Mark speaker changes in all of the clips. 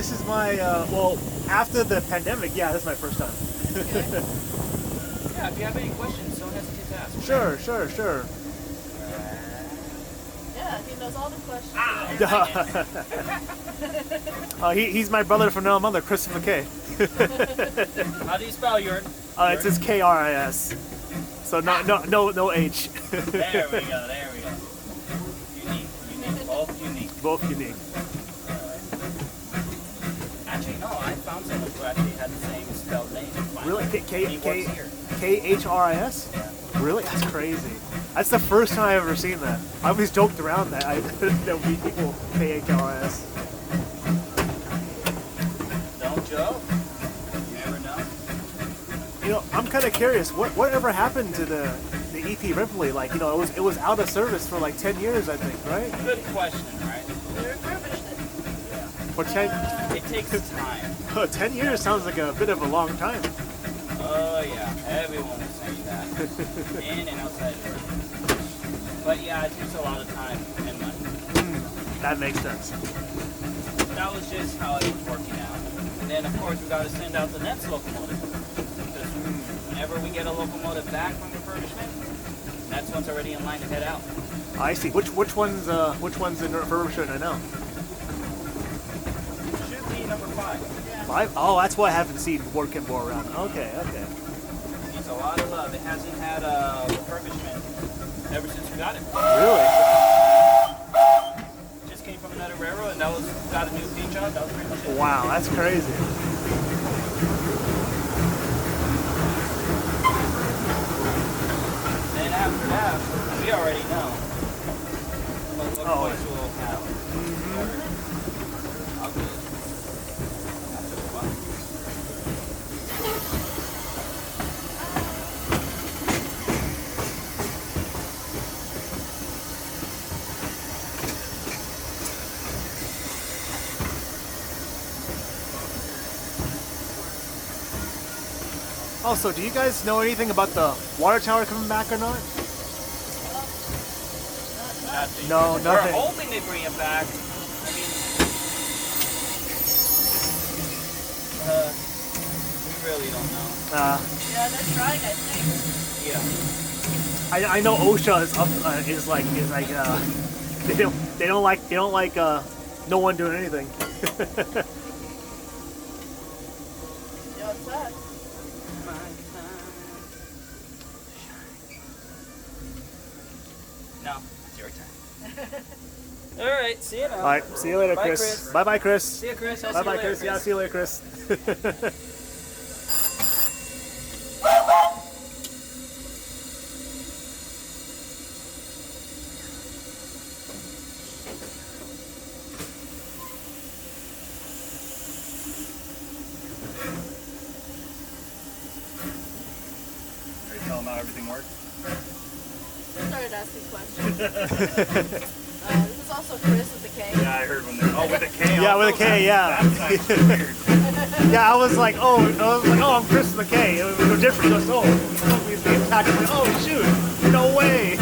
Speaker 1: this is my well, after the pandemic, yeah, this is my first time.
Speaker 2: Okay. Yeah, if you have any questions, don't hesitate to ask.
Speaker 1: Sure.
Speaker 3: Yeah, he knows all the questions.
Speaker 1: He's my brother from another mother, Christopher K.
Speaker 2: How do you spell your?
Speaker 1: It's just K-R-I-S. So no H.
Speaker 2: There we go. Unique,
Speaker 1: Both unique.
Speaker 2: Actually, no, I found someone who actually had the same spelled name.
Speaker 1: Really?
Speaker 2: He works here.
Speaker 1: K-H-R-I-S? Really? That's crazy. That's the first time I've ever seen that. I always joked around that there would be people K-H-R-I-S.
Speaker 2: Don't joke. You never know.
Speaker 1: You know, I'm kind of curious. Whatever happened to the EP Ripley? Like, you know, it was out of service for like 10 years, I think, right?
Speaker 2: Good question, right?
Speaker 3: We refurbished it.
Speaker 1: For 10,
Speaker 2: It takes time.
Speaker 1: 10 years sounds like a bit of a long time.
Speaker 2: Oh yeah, everyone was saying that. In and outside of work. But yeah, it takes a lot of time and money.
Speaker 1: That makes sense.
Speaker 2: That was just how it was working out. And then of course we got to send out the next locomotive. Because whenever we get a locomotive back from refurbishment, that's one's already in line to head out.
Speaker 1: I see. Which one's in refurbishment right now?
Speaker 2: Should be number 5.
Speaker 1: 5? Oh, that's why I haven't seen working more around. Okay.
Speaker 2: Needs a lot of love. It hasn't had a refurbishment ever since we got it.
Speaker 1: Really?
Speaker 2: Just came from another railroad and got a new paint job. That was pretty much it.
Speaker 1: Wow, that's crazy.
Speaker 2: And after that, we already know what voice we'll have. I'll do it. After the fun.
Speaker 1: Also, do you guys know anything about the water tower coming back or not?
Speaker 2: Nothing.
Speaker 1: No, nothing.
Speaker 2: We're hoping they bring it back. I mean, we really don't know.
Speaker 3: Yeah, they're trying, I think.
Speaker 2: Yeah.
Speaker 1: I know OSHA is like they don't like no one doing anything.
Speaker 3: Yeah, what's that?
Speaker 2: No, it's your turn. All right, see you now.
Speaker 1: All right, see you later,
Speaker 2: Bye,
Speaker 1: Chris.
Speaker 2: Chris.
Speaker 1: Bye, Chris.
Speaker 2: See you, Chris. I'll
Speaker 1: Bye,
Speaker 2: see you later,
Speaker 1: Chris. Yeah, see you later, Chris.
Speaker 4: Are you telling them how everything works?
Speaker 3: They started asking questions. This is also Chris with the K.
Speaker 4: Yeah, I heard when they're with a K.
Speaker 1: Yeah, with a K. Yeah.
Speaker 4: That's weird.
Speaker 1: Yeah, I was like, I'm Chris with a K. It was different. He goes, oh, he's being attacked. I'm like, oh, shoot, no way.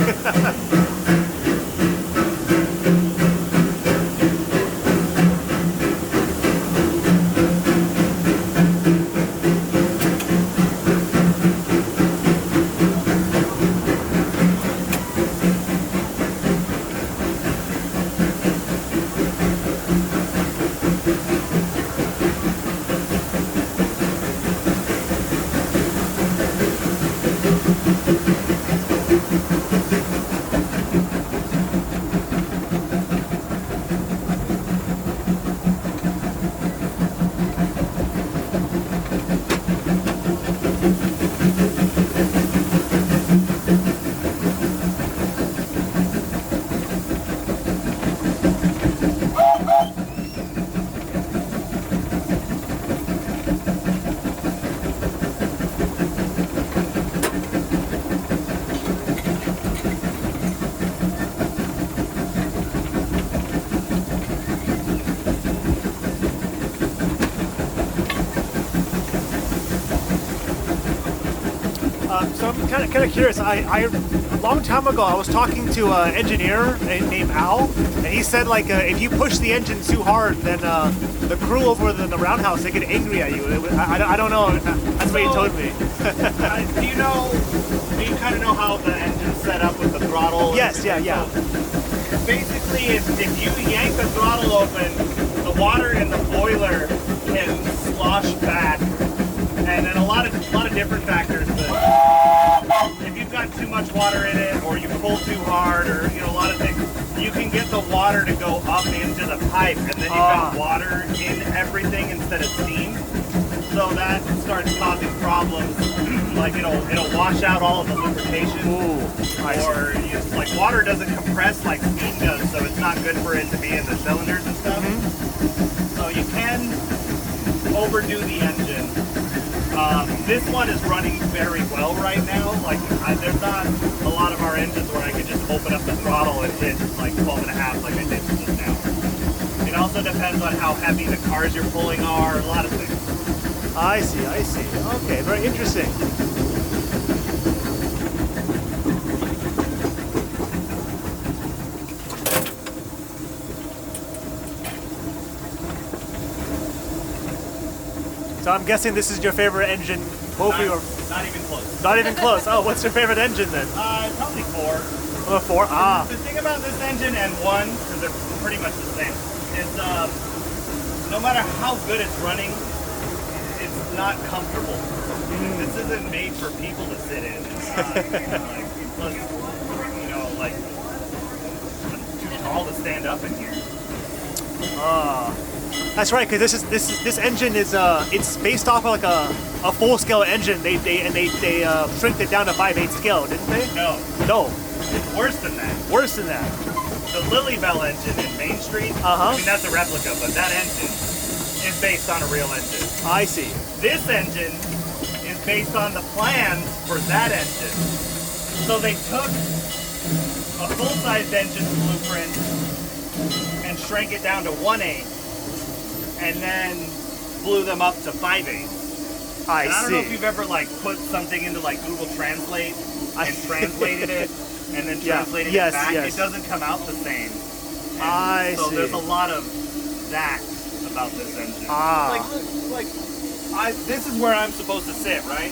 Speaker 1: So I'm kind of curious. A long time ago, I was talking to an engineer named Al, and he said like if you push the engine too hard, then the crew over the roundhouse, they get angry at you. I don't know. That's what he told me.
Speaker 4: Do you kind of know how the engine's set up with the throttle?
Speaker 1: Yes, yeah.
Speaker 4: So basically, if you yank the throttle open, the water in the boiler can slosh back, and then a lot of different factors. But if you've got too much water in it, or you pull too hard, or a lot of things, you can get the water to go up into the pipe, and then you've got water in everything instead of steam. So that starts causing problems. Like it'll wash out all of the lubrication. Or like water doesn't compress like steam does, so it's not good for it to be in the cylinders and stuff. So you can overdo the engine. This one is running very well right now. Like there's not a lot of our engines where I could just open up the throttle and hit like 12.5 like I did just now. It also depends on how heavy the cars you're pulling are, a lot of things.
Speaker 1: I see. Okay, very interesting. So I'm guessing this is your favorite engine, hopefully, or
Speaker 4: Not even close.
Speaker 1: not even close. Oh, what's your favorite engine then?
Speaker 4: Probably 4.
Speaker 1: Oh, 4. Ah,
Speaker 4: The thing about this engine and 1, because they're pretty much the same, is no matter how good it's running, it's not comfortable. This isn't made for people to sit in. It's not, plus, like I'm too tall to stand up in here.
Speaker 1: that's right. Because this engine is it's based off of like a full-scale engine. They shrinked it down to 5/8 scale, didn't they?
Speaker 4: No,
Speaker 1: No,
Speaker 4: it's worse than that.
Speaker 1: worse than that.
Speaker 4: The Lily Bell engine in Main Street, I mean, that's a replica, but that engine is based on a real engine.
Speaker 1: I see.
Speaker 4: This engine is based on the plans for that engine. So they took a full-sized engine blueprint and shrank it down to 1/8 and then blew them up to 5/8.
Speaker 1: I
Speaker 4: And I don't
Speaker 1: see.
Speaker 4: know if you've ever like put something into like Google Translate and translated it and then
Speaker 1: Yeah.
Speaker 4: translated
Speaker 1: Yes,
Speaker 4: it back.
Speaker 1: yes.
Speaker 4: It doesn't come out the same. And
Speaker 1: I
Speaker 4: so
Speaker 1: see.
Speaker 4: there's a lot of that about this engine.
Speaker 1: Ah.
Speaker 4: This is where I'm supposed to sit, right?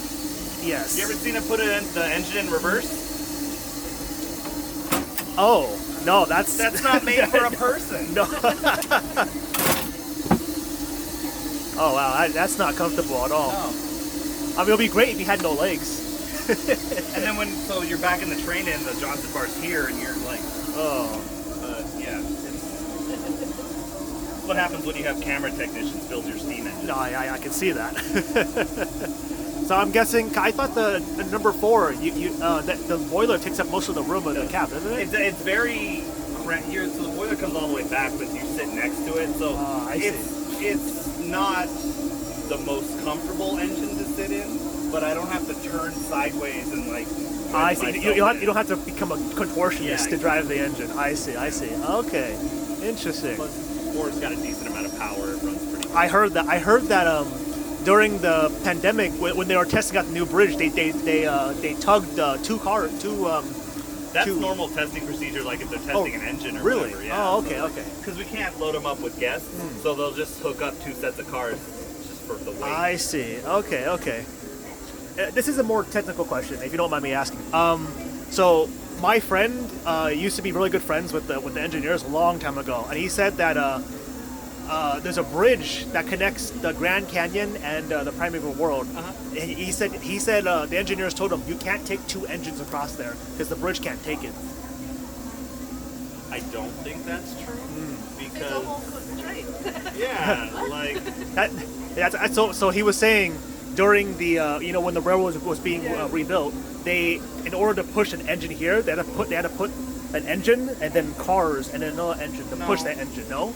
Speaker 1: Yes.
Speaker 4: You ever seen it put the engine in reverse?
Speaker 1: Oh, no, that's
Speaker 4: not made for a person.
Speaker 1: No. Oh wow, that's not comfortable at all.
Speaker 4: No.
Speaker 1: I mean, it'd be great if you had no legs.
Speaker 4: And then so you're back in the train and the Johnson bar's here and you're like,
Speaker 1: Oh.
Speaker 4: yeah. It's what happens when you have camera technicians build your steam engine.
Speaker 1: No, I can see that. So I'm guessing. I thought the number 4, the boiler takes up most of the room of the cab, doesn't it?
Speaker 4: It's very here. So the boiler comes all the way back, but you sit next to it. So
Speaker 1: I see.
Speaker 4: it's not the most comfortable engine to sit in, but I don't have to turn sideways and like.
Speaker 1: I see. You don't have to become a contortionist
Speaker 4: Yeah,
Speaker 1: to drive the engine. I see. Okay, interesting.
Speaker 4: Plus, 4's got a decent amount of power. It runs pretty good.
Speaker 1: I heard that during the pandemic when they were testing out the new bridge, they tugged two.
Speaker 4: That's normal testing procedure, like if they're testing an engine or
Speaker 1: really?
Speaker 4: whatever. Yeah.
Speaker 1: Oh, okay, okay.
Speaker 4: Because we can't load them up with guests, so they'll just hook up 2 sets of cars just for the weight.
Speaker 1: I see. Okay. This is a more technical question, if you don't mind me asking. So my friend used to be really good friends with the engineers a long time ago, and he said that there's a bridge that connects the Grand Canyon and the Primeval World. He said the engineers told him you can't take 2 engines across there because the bridge can't take it.
Speaker 4: I don't think that's true
Speaker 3: It's
Speaker 4: because
Speaker 3: almost straight.
Speaker 1: So he was saying during the when the railroad was being rebuilt, in order to push an engine here, they had to put an engine and then cars and then another engine to push that engine. No.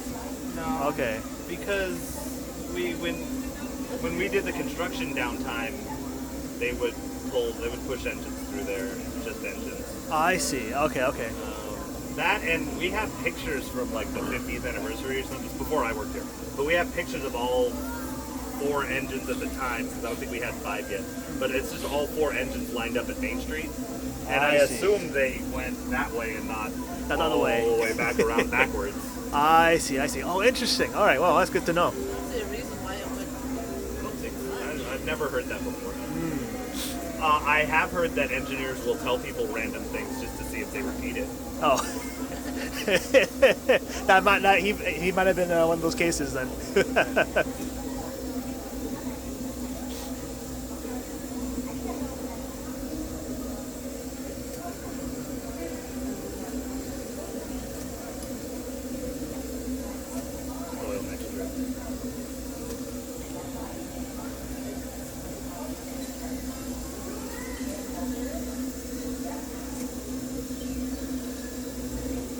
Speaker 1: Okay.
Speaker 4: Because when we did the construction downtime, they would push engines through there, just engines.
Speaker 1: I see. Okay.
Speaker 4: That, and we have pictures from like the 50th anniversary or something, just before I worked here. But we have pictures of all 4 engines at the time, because I don't think we had 5 yet. But it's just all 4 engines lined up at Main Street. And I
Speaker 1: I see.
Speaker 4: assume they went that way and not
Speaker 1: That other
Speaker 4: all
Speaker 1: way.
Speaker 4: the way back around backwards.
Speaker 1: I see, I see. Oh, interesting. All right, well, that's good to know.
Speaker 3: Is there a reason why it would?
Speaker 4: I don't think so. I've never heard that before. I have heard that engineers will tell people random things just to see if they repeat it.
Speaker 1: Oh. That might not, he might have been one of those cases then.
Speaker 4: Oil mixture.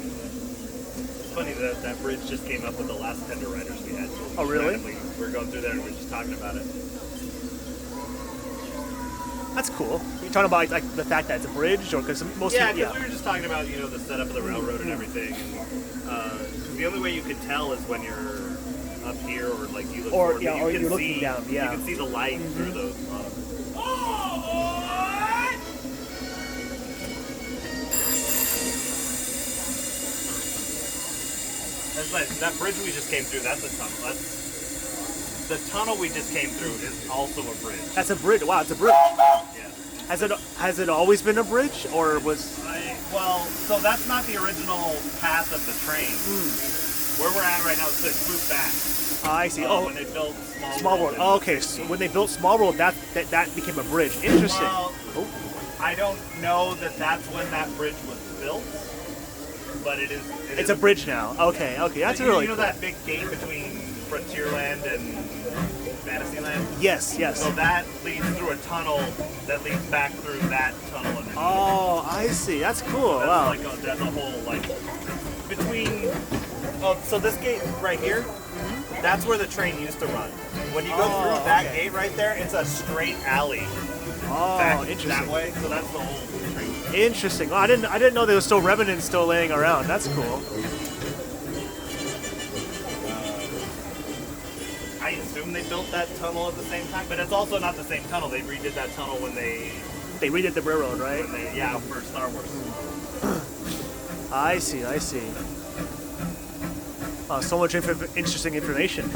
Speaker 4: It's funny that that bridge just came up with the last tender riders we had.
Speaker 1: Oh, really?
Speaker 4: Randomly. We were going through there and we were just talking about it.
Speaker 1: That's cool. You're talking about like the fact that it's a bridge, or because most
Speaker 4: Yeah,
Speaker 1: people,
Speaker 4: because we were just talking about, you know, the setup of the railroad and everything. And, 'cause the only way you could tell is when you're up here or like you look
Speaker 1: Or,
Speaker 4: forward,
Speaker 1: yeah,
Speaker 4: but you
Speaker 1: or
Speaker 4: can
Speaker 1: you're
Speaker 4: see,
Speaker 1: looking down, yeah.
Speaker 4: You can see the light through those. That's like, that bridge we just came through, that's a tunnel. That's, the tunnel we just came through is also a bridge.
Speaker 1: that's a bridge. Wow, it's a bridge.
Speaker 4: Yeah.
Speaker 1: Has it always been a bridge, or was?
Speaker 4: Well, so that's not the original path of the train. Where we're at right now is it's moved back.
Speaker 1: I see. Oh,
Speaker 4: When they built
Speaker 1: Small World. Oh, okay, so when they built Small World, that became a bridge. Interesting.
Speaker 4: Well,
Speaker 1: Oh.
Speaker 4: I don't know that that's when that bridge was built, but it is.
Speaker 1: It's a bridge now. Okay, that's
Speaker 4: you,
Speaker 1: really
Speaker 4: you know
Speaker 1: cool.
Speaker 4: that big gate between Frontierland and Fantasyland?
Speaker 1: Yes, yes.
Speaker 4: So that leads through a tunnel that leads back through that tunnel underneath.
Speaker 1: Oh, I see. That's cool.
Speaker 4: That's
Speaker 1: Wow.
Speaker 4: like that's a whole like between. Oh, so this gate right here, that's where the train used to run. When you go through that
Speaker 1: okay.
Speaker 4: gate right there, it's a straight alley
Speaker 1: Oh,
Speaker 4: back
Speaker 1: interesting.
Speaker 4: that way. So that's the whole train.
Speaker 1: Interesting. Well, I didn't know there was still remnants still laying around. That's cool.
Speaker 4: I assume they built that tunnel at the same time, but it's also not the same tunnel. They redid that tunnel when they
Speaker 1: They redid the railroad, right?
Speaker 4: for Star Wars.
Speaker 1: I see. So much interesting information.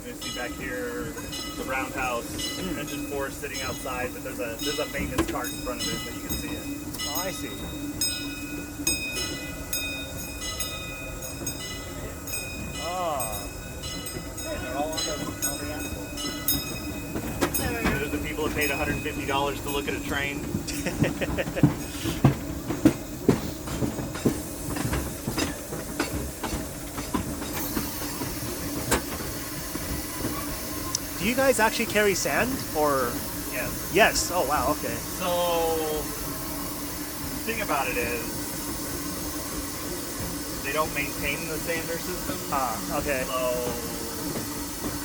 Speaker 4: You see back here the roundhouse, engine 4 sitting outside, but there's a maintenance cart in front of it, but you can see it.
Speaker 1: Oh, I see. Oh.
Speaker 4: They're all on the asphalt.
Speaker 3: There we go.
Speaker 4: There's the people that paid $150 to look at a train.
Speaker 1: Do you guys actually carry sand, or?
Speaker 4: Yes.
Speaker 1: Yes. Oh, wow. Okay.
Speaker 4: So, the thing about it is, they don't maintain the sander system.
Speaker 1: Okay.
Speaker 4: So,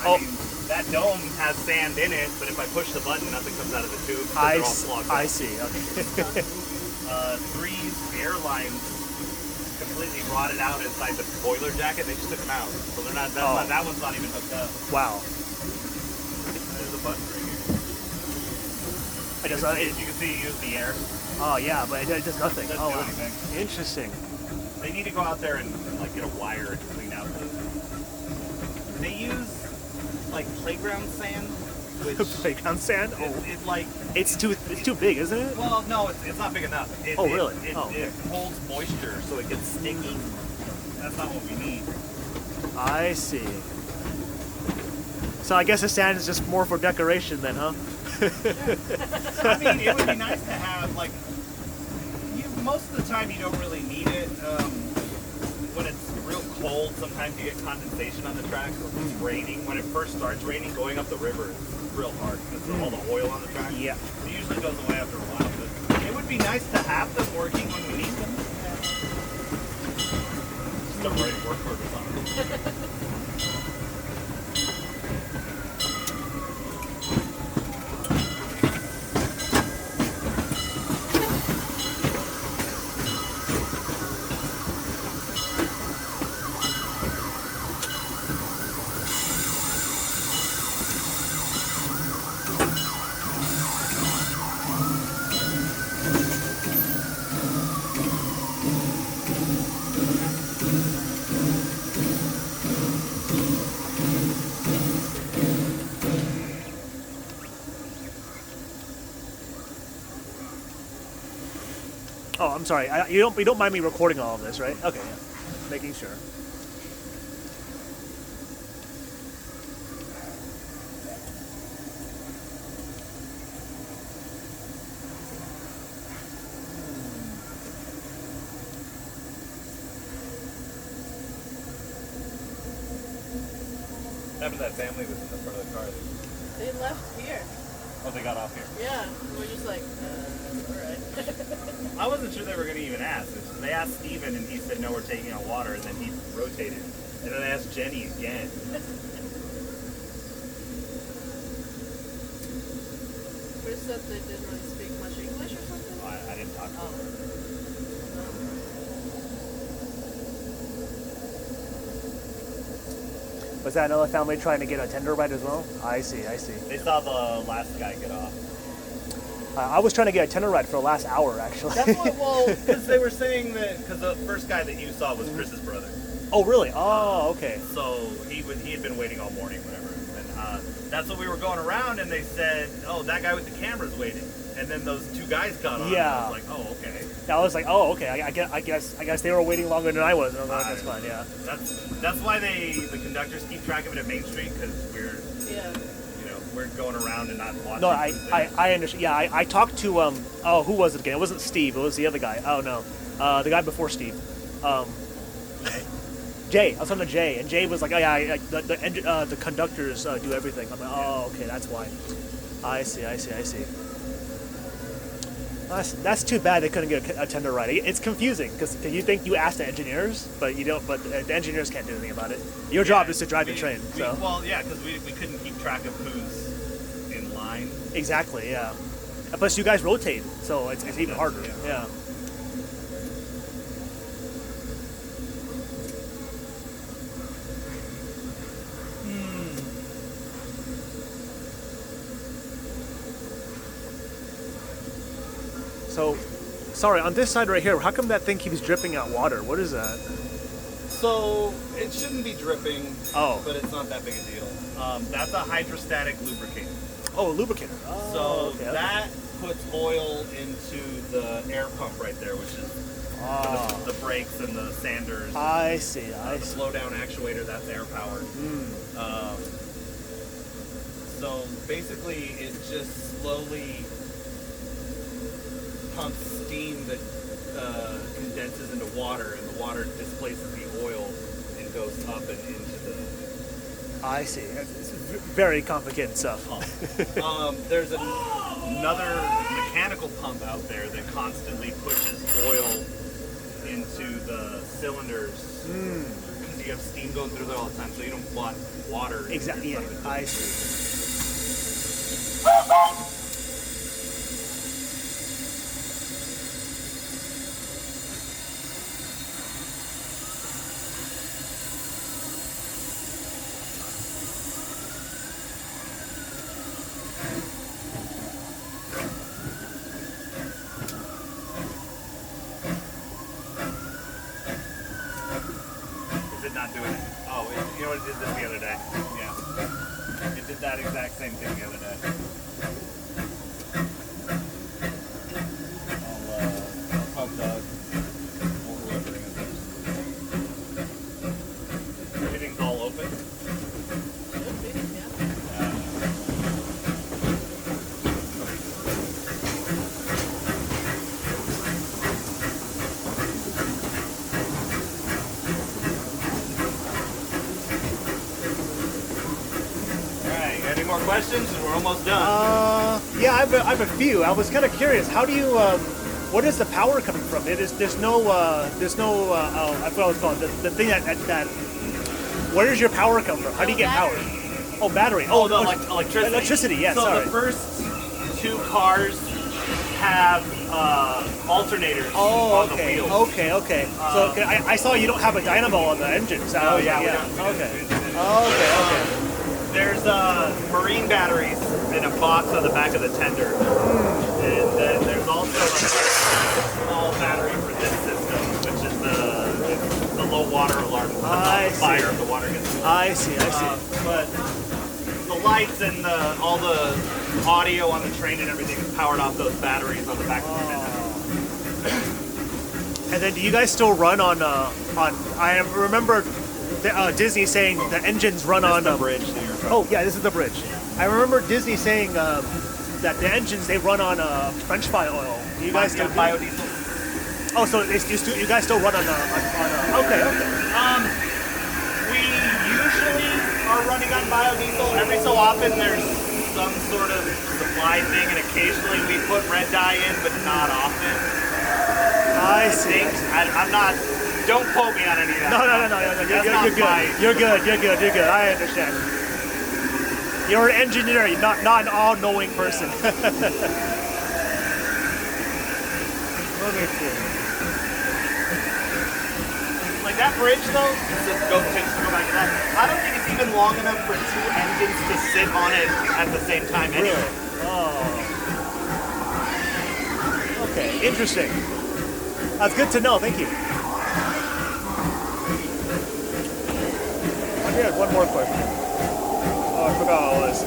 Speaker 1: Oh.
Speaker 4: I mean, that dome has sand in it, but if I push the button, nothing comes out of the tube. They're all clogged
Speaker 1: I
Speaker 4: up.
Speaker 1: see. Okay.
Speaker 4: Three's airlines completely rotted out inside the boiler jacket. They just took them out, so they're not. That one's not even hooked up.
Speaker 1: Wow.
Speaker 4: There's a button right here.
Speaker 1: It does
Speaker 4: You
Speaker 1: not.
Speaker 4: can see- you can see it use the air.
Speaker 1: Oh yeah, but it does nothing.
Speaker 4: Doesn't
Speaker 1: Oh
Speaker 4: do
Speaker 1: wow.
Speaker 4: anything.
Speaker 1: Interesting.
Speaker 4: They need to go out there and like get a wire and clean out the. They use like playground sand, which
Speaker 1: Playground sand. Oh,
Speaker 4: it like.
Speaker 1: it's too big, isn't it?
Speaker 4: Well, no, it's not big enough.
Speaker 1: Oh, really?
Speaker 4: It,
Speaker 1: Oh, okay.
Speaker 4: it holds moisture, so it gets sticky. That's not what we need.
Speaker 1: I see. So I guess the sand is just more for decoration then, huh?
Speaker 4: I mean, it would be nice to have like. Most of the time, you don't really need it. When it's real cold, sometimes you get condensation on the track. Or if it's raining, when it first starts raining, going up the river is real hard because of all the oil on the track.
Speaker 1: Yeah.
Speaker 4: It usually goes away after a while, but it would be nice to have them working when we need them. Just a right work order on it.
Speaker 1: Oh, I'm sorry. You don't mind me recording all of this, right? Okay, yeah. Making sure.
Speaker 4: What happened to that family was in the front of the car?
Speaker 3: They left here.
Speaker 4: Oh, they got off here.
Speaker 3: Yeah, we're just like, alright.
Speaker 4: I wasn't sure they were going to even ask. They asked Steven, and he said, no, we're taking out water, and then he rotated. And then they asked Jenny again.
Speaker 3: Chris said they didn't really speak much English or something?
Speaker 4: I didn't talk to her.
Speaker 1: Was that another family trying to get a tender ride as well? I see.
Speaker 4: They saw the last guy get off.
Speaker 1: I was trying to get a tender ride for the last hour, actually.
Speaker 4: That's what, well, because they were saying that, because the first guy that you saw was Chris's brother.
Speaker 1: Oh, really? Oh, okay.
Speaker 4: So he had been waiting all morning, whatever. And that's what we were going around, and they said, oh, that guy with the camera's waiting. And then those two guys got on.
Speaker 1: Yeah.
Speaker 4: And I was like, oh, okay.
Speaker 1: I was like, oh, okay. I guess they were waiting longer than I was. And I was like, that's fine. Yeah.
Speaker 4: That's why the conductors keep track of it at Main Street, because we're going around and not watching.
Speaker 1: No, I understand. Yeah, I talked to who was it again? It wasn't Steve. It was the other guy. Oh no, the guy before Steve. Jay. I was talking to Jay, and Jay was like, oh yeah, the conductors do everything. I'm like, oh okay, that's why. I see. That's too bad they couldn't get a tender ride. It's confusing because you think you ask the engineers, but you don't. But the engineers can't do anything about it. Your job is to drive the train.
Speaker 4: Well, yeah, because we couldn't keep track of who's in line.
Speaker 1: Exactly. Yeah. Plus, you guys rotate, so it's even harder. Yeah. So, sorry, on this side right here, how come that thing keeps dripping out water? What is that?
Speaker 4: So, it shouldn't be dripping,
Speaker 1: Oh.
Speaker 4: but it's not that big a deal. That's a hydrostatic lubricator.
Speaker 1: Oh, a lubricator. Oh,
Speaker 4: So
Speaker 1: okay.
Speaker 4: that puts oil into the air pump right there, which is the brakes and the sanders.
Speaker 1: I see.
Speaker 4: The slow down actuator, that's air powered. So basically, it just slowly pumps steam that condenses into water, and the water displaces the oil and goes up and into the
Speaker 1: I see. It's very complicated stuff.
Speaker 4: pump. There's another mechanical pump out there that constantly pushes oil into the cylinders because you have steam going through there all the time, so you don't want water.
Speaker 1: Exactly. Yeah,
Speaker 4: inside of it.
Speaker 1: I see.
Speaker 4: Is it not doing it? Oh, you know what, it did this the other day. Yeah. It did that exact same thing the other day. I'll pump Doug or whoever it is. Everything's all open.
Speaker 3: Should be, yeah.
Speaker 4: Alright, you got any more questions? And we're almost done.
Speaker 1: Yeah, I have a few. I was kind of curious. How do you, what is the power coming from? There's no, I forgot what it's called. The thing that, where does your power come from? How do you get power? Oh, battery.
Speaker 4: Oh, the electricity.
Speaker 1: Electricity, yes,
Speaker 4: so
Speaker 1: sorry.
Speaker 4: the first two cars have alternators on the wheels.
Speaker 1: Okay. So I saw you don't have a dynamo on the engine. So
Speaker 4: Oh, yeah, we
Speaker 1: yeah.
Speaker 4: don't.
Speaker 1: Okay.
Speaker 4: There's marine batteries in a box on the back of the tender. And then there's also a small battery for this system, which is the low water alarm.
Speaker 1: I
Speaker 4: The
Speaker 1: see.
Speaker 4: fire if the water gets too
Speaker 1: I see.
Speaker 4: But the lights and all the audio on the train and everything is powered off those batteries on the back of the tender.
Speaker 1: And then do you guys still run on? I remember Disney saying the engines run on
Speaker 5: the bridge there.
Speaker 1: Oh yeah, this is the bridge. I remember Disney saying that the engines they run on French fry oil. Do you guys still
Speaker 4: biodiesel.
Speaker 1: Oh, so you guys still run on okay.
Speaker 4: We usually are running on biodiesel. Every so often there's some sort of supply thing, and occasionally we put red dye in, but not often.
Speaker 1: I see.
Speaker 4: I'm not. Don't quote me on any of that.
Speaker 1: No. You're good. You're good. I understand. You're an engineer. You're not an all-knowing person. Let me see.
Speaker 4: Like that bridge though, to go back to that, I don't think it's even long enough for two engines to sit on it at the same time anyway.
Speaker 1: Really? Oh. Okay, interesting. That's good to know, thank you. I had one more question. Oh, I forgot all this.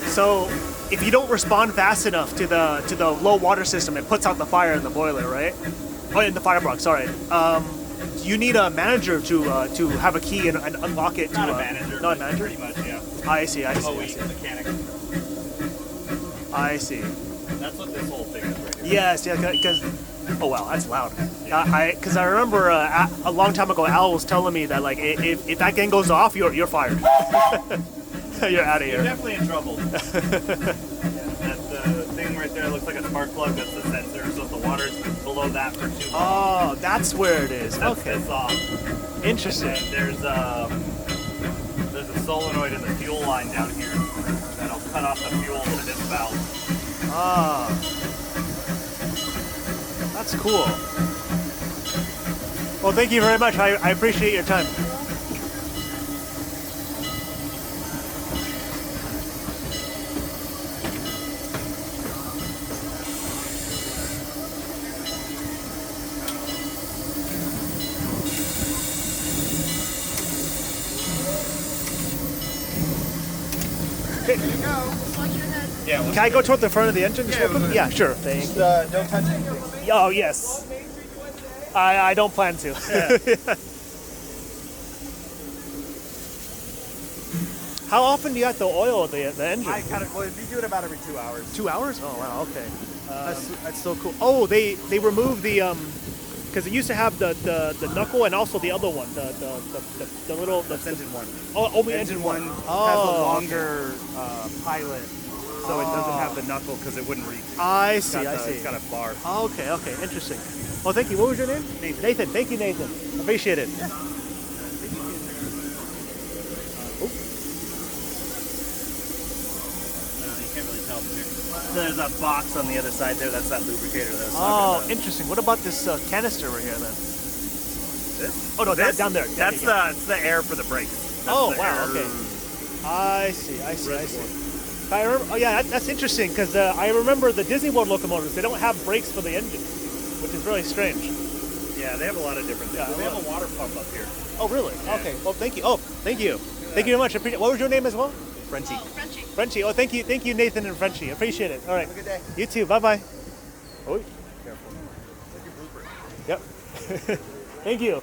Speaker 1: So, if you don't respond fast enough to the low water system, it puts out the fire in the boiler, right? Oh, in the firebox. Sorry. You need a manager to have a key and unlock it.
Speaker 4: Not a manager.
Speaker 1: Not a manager.
Speaker 4: Pretty much, yeah.
Speaker 1: I see.
Speaker 4: Mechanic.
Speaker 1: I see.
Speaker 4: That's what this whole thing is right here.
Speaker 1: Yes, yeah, because oh wow, that's loud. Because I remember a long time ago, Al was telling me that like if that game goes off, you're fired. You're out of here.
Speaker 4: You're definitely in trouble. That thing right there looks like a spark plug. That's the sensor. So if the water's below that for too long,
Speaker 1: Oh, that's where it is.
Speaker 4: that's
Speaker 1: Okay,
Speaker 4: this off.
Speaker 1: interesting.
Speaker 4: And there's a solenoid in the fuel line down here that'll cut off the fuel to this valve.
Speaker 1: Ah, that's cool. Well, thank you very much. I appreciate your time.
Speaker 4: Yeah.
Speaker 1: Can I go toward the front of the engine? just real quick? Yeah, sure. Thank you.
Speaker 4: Don't touch anything.
Speaker 1: Oh, yes. I don't plan to. How often do you have to oil the engine?
Speaker 5: We do it about every 2 hours.
Speaker 1: 2 hours? Oh, wow, okay. That's so cool. Oh, they removed the because it used to have the knuckle and also the other one, the little
Speaker 5: Engine one.
Speaker 1: oh, only engine one.
Speaker 5: Has a
Speaker 1: Oh,
Speaker 5: longer pilot, so it doesn't have the knuckle because it wouldn't reach.
Speaker 1: I see. I see.
Speaker 5: It's got a bar.
Speaker 1: Okay, interesting. Well, thank you. What was your name? Nathan. Thank you, Nathan. Appreciate it.
Speaker 4: You can't really tell from here. There's a box on the other side there. That's that lubricator. That's
Speaker 1: Oh, interesting. What about this canister over here then?
Speaker 4: This?
Speaker 1: Oh no,
Speaker 4: This?
Speaker 1: down there.
Speaker 4: That's it's the air for the brakes. That's
Speaker 1: Oh
Speaker 4: the
Speaker 1: wow.
Speaker 4: air
Speaker 1: Okay. I see.
Speaker 4: reservoir.
Speaker 1: I remember, oh yeah, that's interesting because I remember the Disney World locomotives. They don't have brakes for the engine, which is really strange.
Speaker 4: Yeah, they have a lot of different things.
Speaker 1: Yeah,
Speaker 4: They have a water pump up here.
Speaker 1: Oh really?
Speaker 4: Yeah.
Speaker 1: Okay. Well, thank you. Oh, thank you. Thank you very much. What was your name as well?
Speaker 5: Frenchie.
Speaker 3: Oh, Frenchie.
Speaker 1: Frenchie. Oh, thank you, Nathan and Frenchie. Appreciate it. All right.
Speaker 5: Have a good day.
Speaker 1: You too. Bye bye. Oh,
Speaker 5: Careful. It's like your blooper.
Speaker 1: yep. Thank you.